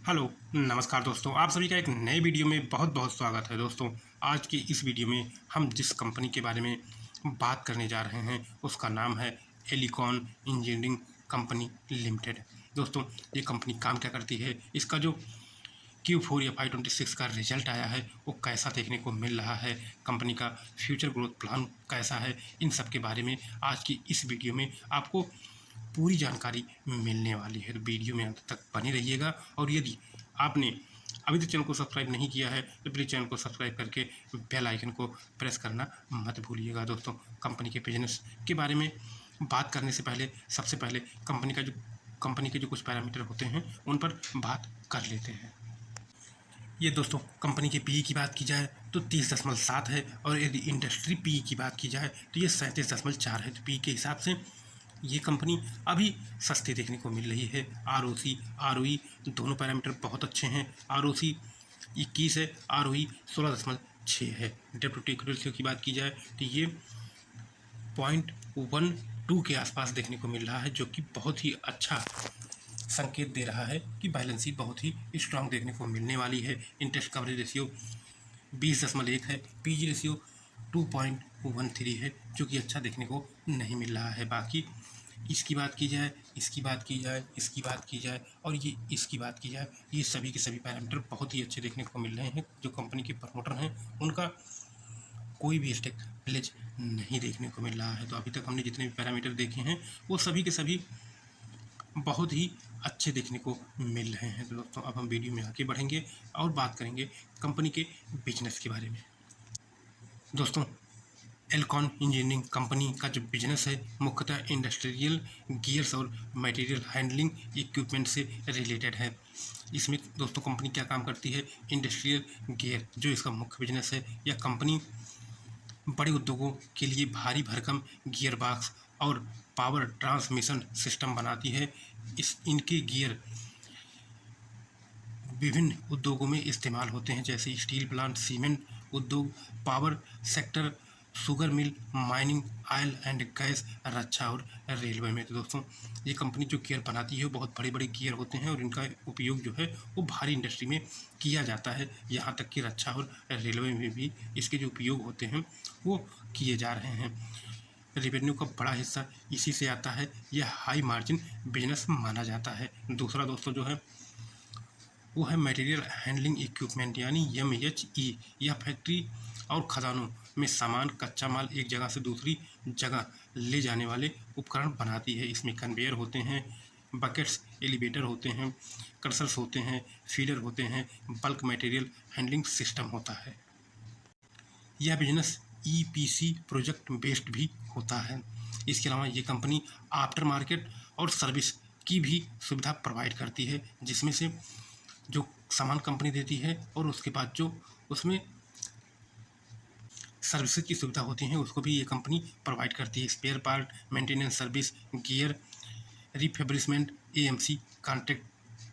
Hello, नमस्कार दोस्तों। आप सभी का एक नए वीडियो में बहुत बहुत स्वागत है दोस्तों। आज की इस वीडियो में हम जिस कंपनी के बारे में बात करने जा रहे हैं उसका नाम है एलिकॉन इंजीनियरिंग कंपनी लिमिटेड। दोस्तों, ये कंपनी काम क्या करती है, इसका जो Q4 या 526 का रिजल्ट आया है वो कैसा देखने को मिल रहा है, कंपनी का फ्यूचर ग्रोथ प्लान कैसा है, इन सब के बारे में आज की इस वीडियो में आपको पूरी जानकारी मिलने वाली है। तो वीडियो में अंत तक बने रहिएगा। और यदि आपने अभी तक चैनल को सब्सक्राइब नहीं किया है तो प्लीज़ चैनल को सब्सक्राइब करके बेल आइकन को प्रेस करना मत भूलिएगा। दोस्तों, कंपनी के बिजनेस के बारे में बात करने से पहले सबसे पहले कंपनी के जो कुछ पैरामीटर होते हैं उन पर बात कर लेते हैं। ये दोस्तों, कंपनी के पीई की बात की जाए तो 30.7 है, और यदि इंडस्ट्री पीई की बात की जाए तो ये 37.4 है। तो पीई के हिसाब से ये कंपनी अभी सस्ती देखने को मिल रही है। आरओसी आरओई दोनों पैरामीटर बहुत अच्छे हैं। आरओसी 21 है, आरओई 16.6 है। डेब्ट टू इक्विटी रेशियो की बात की जाए तो ये 0.12 के आसपास देखने को मिल रहा है, जो कि बहुत ही अच्छा संकेत दे रहा है कि बैलेंस शीट बहुत ही स्ट्रांग देखने को मिलने वाली है। इंटरेस्ट कवरेज रेशियो 20.1 है। पीजी रेशियो 2.13 है, जो कि अच्छा देखने को नहीं मिल रहा है। बाकी इसकी बात की जाए, इसकी बात की जाए, इसकी बात की जाए और ये इसकी बात की जाए, ये सभी के सभी पैरामीटर बहुत ही अच्छे देखने को मिल रहे हैं। जो कंपनी के प्रमोटर हैं उनका कोई भी स्टेक प्लेज नहीं देखने को मिल रहा है। तो अभी तक हमने जितने भी पैरामीटर देखे हैं वो सभी के सभी बहुत ही अच्छे देखने को मिल रहे हैं। तो दोस्तों, अब हम वीडियो में आगे बढ़ेंगे और बात करेंगे कंपनी के बिजनेस के बारे में। दोस्तों, एल्कॉन इंजीनियरिंग कंपनी का जो बिजनेस है मुख्यतः इंडस्ट्रियल गियर्स और मटेरियल हैंडलिंग इक्विपमेंट से रिलेटेड है। इसमें दोस्तों कंपनी क्या काम करती है, इंडस्ट्रियल गियर जो इसका मुख्य बिजनेस है। यह कंपनी बड़े उद्योगों के लिए भारी भरकम गियर बॉक्स और पावर ट्रांसमिशन सिस्टम बनाती है। इनके गियर विभिन्न उद्योगों में इस्तेमाल होते हैं, जैसे स्टील प्लांट, सीमेंट उद्योग, power sector, sugar mill, mining, oil and gas, रक्षा और रेलवे में। तो दोस्तों, ये कंपनी जो गियर बनाती है वो बहुत बड़े बड़े गियर होते हैं और इनका उपयोग जो है वो भारी इंडस्ट्री में किया जाता है। यहाँ तक कि रक्षा और रेलवे में भी इसके जो उपयोग होते हैं वो किए जा रहे हैं। रेवेन्यू का बड़ा हिस्सा इसी से आता है। यह हाई मार्जिन बिजनेस माना जाता है। दूसरा दोस्तों जो है वो है मटेरियल हैंडलिंग इक्विपमेंट यानी MHE। यह फैक्ट्री और खदानों में सामान, कच्चा माल एक जगह से दूसरी जगह ले जाने वाले उपकरण बनाती है। इसमें कन्वेयर होते हैं, बकेट्स, एलिवेटर होते हैं, क्रशर्स होते हैं, फीडर होते हैं, बल्क मटेरियल हैंडलिंग सिस्टम होता है। यह बिजनेस EPC प्रोजेक्ट बेस्ड भी होता है। इसके अलावा ये कंपनी आफ्टर मार्केट और सर्विस की भी सुविधा प्रोवाइड करती है, जिसमें से जो सामान कंपनी देती है और उसके बाद जो उसमें सर्विसेज की सुविधा होती हैं उसको भी ये कंपनी प्रोवाइड करती है। Spare part, maintenance service, gear refurbishment, AMC contract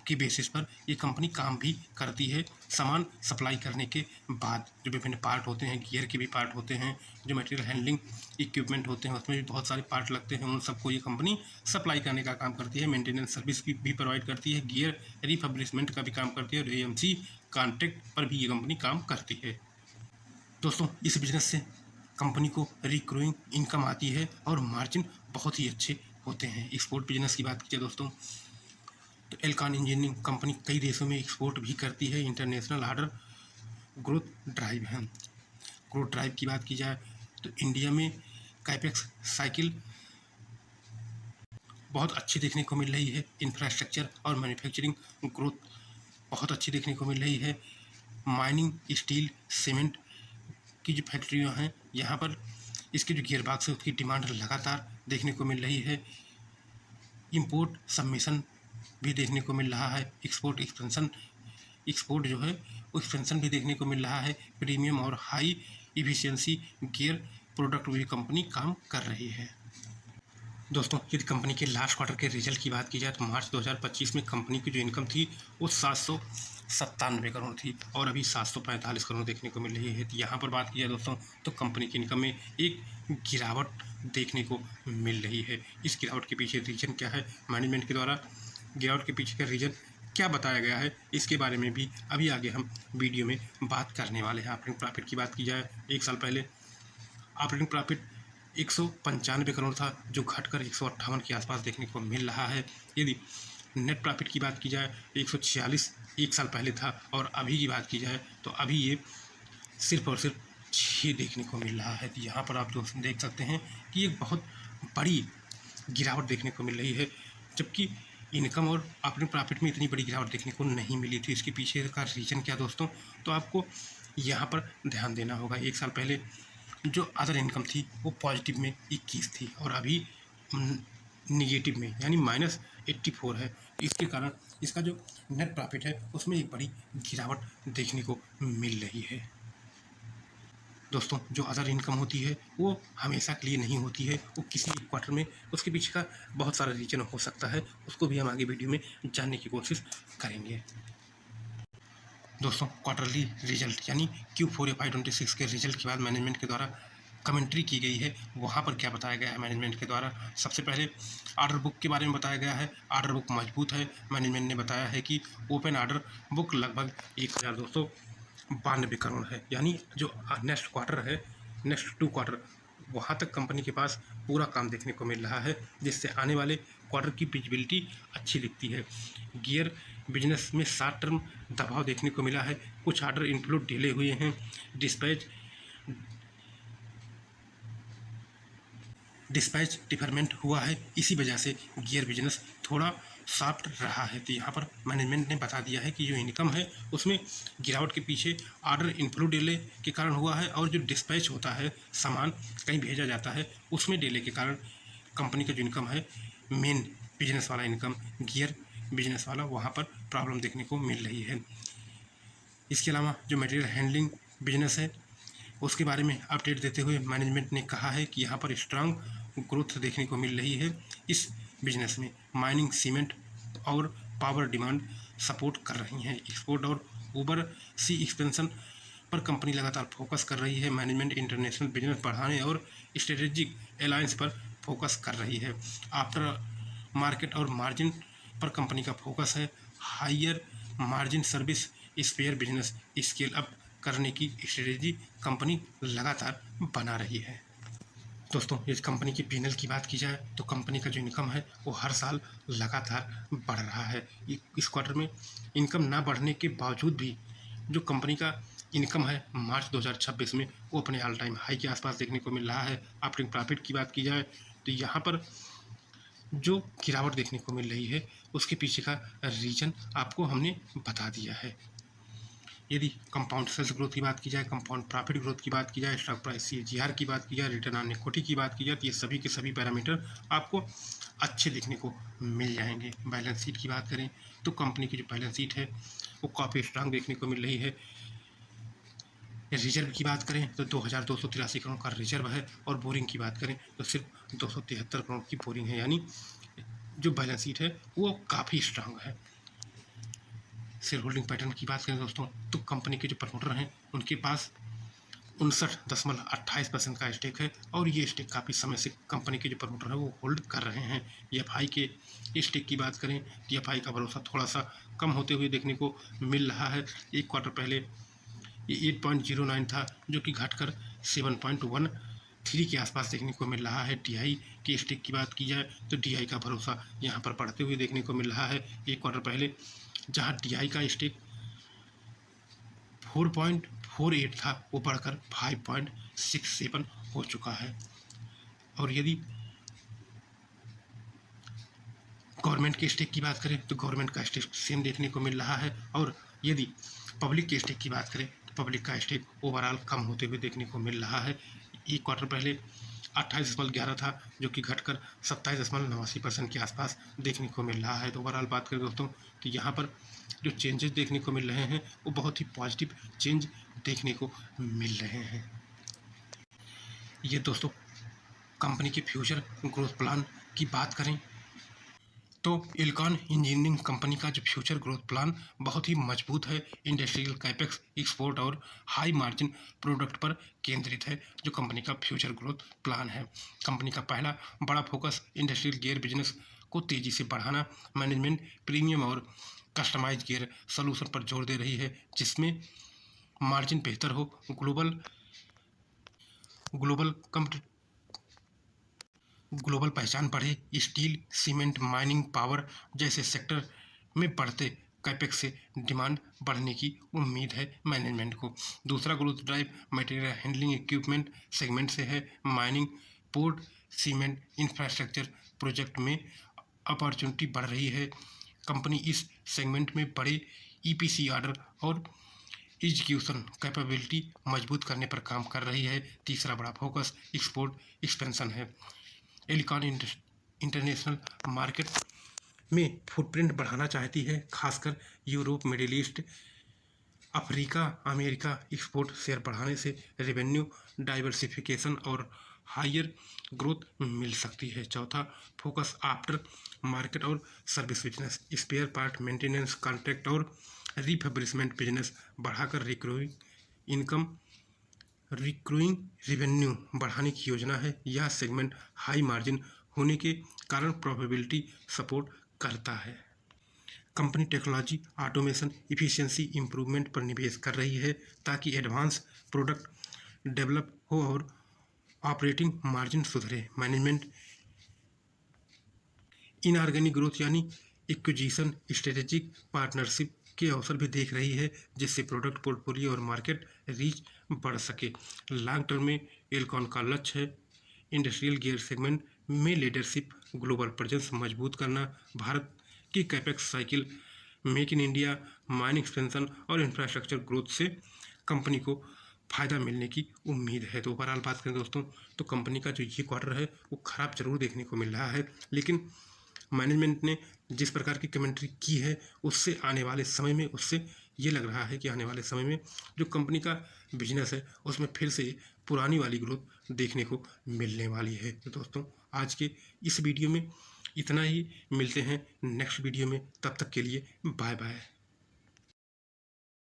के बेसिस पर ये कंपनी काम भी करती है। सामान सप्लाई करने के बाद जो विभिन्न पार्ट होते हैं, गियर के भी पार्ट होते हैं, जो मटेरियल हैंडलिंग इक्विपमेंट होते हैं उसमें भी बहुत सारे पार्ट लगते हैं, उन सबको ये कंपनी सप्लाई करने का काम करती है। मेंटेनेंस सर्विस की भी प्रोवाइड करती है, गियर रिफेब्रिशमेंट का भी काम करती है और AMC कॉन्ट्रैक्ट पर भी ये कंपनी काम करती है। दोस्तों, इस बिजनेस से कंपनी को रिकरिंग इनकम आती है और मार्जिन बहुत ही अच्छे होते हैं। एक्सपोर्ट बिजनेस की बात कीजिए दोस्तों तो एल्कॉन इंजीनियरिंग कंपनी कई देशों में एक्सपोर्ट भी करती है। इंटरनेशनल ऑर्डर ग्रोथ ड्राइव है। ग्रोथ ड्राइव की बात की जाए तो इंडिया में कैपेक्स साइकिल बहुत अच्छी देखने को मिल रही है। इंफ्रास्ट्रक्चर और मैन्युफैक्चरिंग ग्रोथ बहुत अच्छी देखने को मिल रही है। माइनिंग, स्टील, सीमेंट की जो फैक्ट्रियाँ हैं यहाँ पर इसके जो गियर बॉक्स है उसकी डिमांड लगातार देखने को मिल रही है। इंपोर्ट सबमिशन भी देखने को मिल रहा है। एक्सपोर्ट जो है वो एक्सपेंशन भी देखने को मिल रहा है। प्रीमियम और हाई इफिशियंसी गियर प्रोडक्ट भी कंपनी काम कर रही है। दोस्तों, यदि कंपनी के लास्ट क्वार्टर के रिजल्ट की बात की जाए तो मार्च 2025 में कंपनी की जो इनकम थी वो 797 करोड़ थी और अभी 745 करोड़ देखने को मिल रही है। तो यहाँ पर बात की जाए दोस्तों तो कंपनी की इनकम में एक गिरावट देखने को मिल रही है। इस गिरावट के पीछे रीजन क्या है, मैनेजमेंट के द्वारा गिरावट के पीछे का रीजन क्या बताया गया है इसके बारे में भी अभी आगे हम वीडियो में बात करने वाले हैं। ऑपरेटिंग प्रॉफिट की बात की जाए, एक साल पहले ऑपरेटिंग प्रॉफिट 195 करोड़ था, जो घटकर 158 के आसपास देखने को मिल रहा है। यदि नेट प्रॉफिट की बात की जाए 146 एक साल पहले था, और अभी की बात की जाए तो अभी ये सिर्फ और सिर्फ 6 देखने को मिल रहा है। तो यहाँ पर आप दोस्त देख सकते हैं कि एक बहुत बड़ी गिरावट देखने को मिल रही है, जबकि इनकम और ऑपरेटिंग प्रॉफिट में इतनी बड़ी गिरावट देखने को नहीं मिली थी। इसके पीछे का रीज़न क्या दोस्तों, तो आपको यहाँ पर ध्यान देना होगा। एक साल पहले जो अदर इनकम थी वो पॉजिटिव में 21 थी, और अभी निगेटिव में यानी -84 है। इसके कारण इसका जो नेट प्रॉफिट है उसमें एक बड़ी गिरावट देखने को मिल रही है। दोस्तों, जो अदर इनकम होती है वो हमेशा के लिए नहीं होती है, वो किसी एक क्वार्टर में उसके पीछे का बहुत सारा रीजन हो सकता है, उसको भी हम आगे वीडियो में जानने की कोशिश करेंगे। दोस्तों, क्वार्टरली रिजल्ट यानी Q4 FY26 के रिजल्ट के बाद मैनेजमेंट के द्वारा कमेंट्री की गई है। वहाँ पर क्या बताया गया है मैनेजमेंट के द्वारा, सबसे पहले ऑर्डर बुक के बारे में बताया गया है। ऑर्डर बुक मजबूत है। मैनेजमेंट ने बताया है कि ओपन ऑर्डर बुक लगभग 1292 करोड़ है, यानी जो नेक्स्ट क्वार्टर है, नेक्स्ट 2 क्वार्टर, वहाँ तक कंपनी के पास पूरा काम देखने को मिल रहा है, जिससे आने वाले क्वार्टर की विजिबिलिटी अच्छी दिखती है। गियर बिजनेस में शॉर्ट टर्म दबाव देखने को मिला है, कुछ ऑर्डर इनफ्लो डिले हुए हैं, डिस्पैच डिफरमेंट हुआ है, इसी वजह से गियर बिजनेस थोड़ा सॉफ्ट रहा है। तो यहाँ पर मैनेजमेंट ने बता दिया है कि जो इनकम है उसमें गिरावट के पीछे ऑर्डर इनफ्लो डिले के कारण हुआ है, और जो डिस्पैच होता है, सामान कहीं भेजा जाता है, उसमें डिले के कारण कंपनी का जो इनकम है, मेन बिजनेस वाला इनकम, गियर बिजनेस वाला, वहाँ पर प्रॉब्लम देखने को मिल रही है। इसके अलावा जो मटेरियल हैंडलिंग बिजनेस है उसके बारे में अपडेट देते हुए मैनेजमेंट ने कहा है कि यहाँ पर स्ट्रांग ग्रोथ देखने को मिल रही है। इस बिजनेस में माइनिंग, सीमेंट और पावर डिमांड सपोर्ट कर रही हैं। एक्सपोर्ट और ऊबर सी एक्सपेंशन पर कंपनी लगातार फोकस कर रही है। मैनेजमेंट इंटरनेशनल बिजनेस बढ़ाने और स्ट्रेटेजिक अलायंस पर फोकस कर रही है। आफ्टर मार्केट और मार्जिन पर कंपनी का फोकस है। Higher margin service spare business scale up करने की स्ट्रेटेजी कंपनी लगातार बना रही है। दोस्तों, इस कंपनी की P&L की बात की जाए तो कंपनी का जो इनकम है वो हर साल लगातार बढ़ रहा है। इस क्वार्टर में इनकम ना बढ़ने के बावजूद भी जो कंपनी का इनकम है मार्च 2026 में वो अपने ऑल टाइम हाई के आसपास देखने को मिल रहा है। ऑपरेटिंग प्रॉफिट की बात की जाए तो यहाँ पर जो गिरावट देखने को मिल रही है उसके पीछे का रीजन आपको हमने बता दिया है। यदि कंपाउंड सेल्स ग्रोथ की बात की जाए, कंपाउंड प्रॉफिट ग्रोथ की बात की जाए, स्टॉक प्राइस CAGR की बात की जाए, रिटर्न ऑन इक्विटी की बात की जाए, तो ये सभी के सभी पैरामीटर आपको अच्छे देखने को मिल जाएंगे। बैलेंस शीट की बात करें तो कंपनी की जो बैलेंस शीट है वो काफ़ी स्ट्रांग देखने को मिल रही है। रिजर्व की बात करें तो 2283 करोड़ का रिजर्व है, और बोरिंग की बात करें तो सिर्फ 273 करोड़ की बोरिंग है, यानी जो बैलेंस शीट है वो काफ़ी स्ट्रांग है। शेयर होल्डिंग पैटर्न की बात करें दोस्तों तो कंपनी के जो प्रमोटर हैं उनके पास 59.28% का स्टेक है, और ये स्टेक काफ़ी समय से कंपनी के जो प्रमोटर हैं वो होल्ड कर रहे हैं। EFI के स्टेक की बात करें तो EFI का भरोसा थोड़ा सा कम होते हुए देखने को मिल रहा है। एक क्वार्टर पहले ये 8.09 था, जो कि घटकर 7.13 के आसपास देखने को मिल रहा है। DI के स्टेक की बात की जाए तो DI का भरोसा यहाँ पर बढ़ते हुए देखने को मिल रहा है। एक क्वार्टर पहले जहाँ DI का स्टेक 4.48 था वो बढ़कर 5.67 हो चुका है। और यदि गवर्नमेंट के स्टेक की बात करें तो गवर्नमेंट का स्टेक सेम देखने को मिल रहा है, और यदि पब्लिक के स्टेक की बात करें तो पब्लिक का स्टेक ओवरऑल कम होते हुए देखने को मिल रहा है। एक क्वार्टर पहले 28.11 था, जो कि घटकर 27.89% के आसपास देखने को मिल रहा है। तो ओवरऑल बात करें दोस्तों तो यहाँ पर जो चेंजेस देखने को मिल रहे हैं वो बहुत ही पॉजिटिव चेंज देखने को मिल रहे हैं। ये दोस्तों कंपनी के फ्यूचर ग्रोथ प्लान की बात करें तो एलिकॉन इंजीनियरिंग कंपनी का जो फ्यूचर ग्रोथ प्लान बहुत ही मजबूत है। इंडस्ट्रियल कैपेक्स, एक्सपोर्ट और हाई मार्जिन प्रोडक्ट पर केंद्रित है जो कंपनी का फ्यूचर ग्रोथ प्लान है। कंपनी का पहला बड़ा फोकस इंडस्ट्रियल गियर बिजनेस को तेज़ी से बढ़ाना, मैनेजमेंट प्रीमियम और कस्टमाइज केयर सॉल्यूशन पर जोर दे रही है, जिसमें मार्जिन बेहतर हो, ग्लोबल ग्लोबल पहचान बढ़े। स्टील, सीमेंट, माइनिंग, पावर जैसे सेक्टर में बढ़ते कैपेक्स से डिमांड बढ़ने की उम्मीद है मैनेजमेंट को। दूसरा growth drive material handling equipment segment से है। Mining, port, cement, infrastructure project में अपॉर्चुनिटी बढ़ रही है। कंपनी इस सेगमेंट में बड़े ईपीसी ऑर्डर और एग्जीक्यूशन कैपेबिलिटी मजबूत करने पर काम कर रही है। तीसरा बड़ा फोकस एक्सपोर्ट एक्सपेंशन है। एलिकॉन इंटरनेशनल मार्केट में फुटप्रिंट बढ़ाना चाहती है, खासकर Europe, Middle East, Africa, America. Export share बढ़ाने से रेवेन्यू डाइवर्सिफिकेशन और हायर ग्रोथ मिल सकती है। चौथा फोकस आफ्टर मार्केट और service business, spare part, maintenance, contract और रिफर्बिशमेंट बिजनेस बढ़ाकर रिक्रूइंग रेवेन्यू बढ़ाने की योजना है। यह सेगमेंट हाई मार्जिन होने के कारण प्रॉफिटेबिलिटी सपोर्ट करता है। Company technology, automation, efficiency improvement पर निवेश कर रही है ताकि एडवांस प्रोडक्ट डेवलप हो और ऑपरेटिंग मार्जिन सुधरे। मैनेजमेंट इनऑर्गेनिक ग्रोथ यानी एक्विजिशन, स्ट्रेटेजिक पार्टनरशिप के अवसर भी देख रही है, जिससे प्रोडक्ट पोर्टफोलियो और मार्केट रीच बढ़ सके। लॉन्ग टर्म में एल्कॉन का लक्ष्य है इंडस्ट्रियल गियर सेगमेंट में लीडरशिप, ग्लोबल प्रेजेंस मजबूत करना, भारत की capex cycle, make in India, mining expansion और इंफ्रास्ट्रक्चर ग्रोथ से कंपनी को फ़ायदा मिलने की उम्मीद है। तो ओवरऑल बात करें दोस्तों, तो कंपनी का जो ये क्वार्टर है वो ख़राब जरूर देखने को मिल रहा है, लेकिन मैनेजमेंट ने जिस प्रकार की कमेंट्री की है उससे आने वाले समय में उससे ये लग रहा है कि आने वाले समय में जो कंपनी का बिजनेस है उसमें फिर से पुरानी वाली ग्रोथ देखने को मिलने वाली है। तो दोस्तों आज के इस वीडियो में इतना ही, मिलते हैं नेक्स्ट वीडियो में, तब तक के लिए बाय बाय।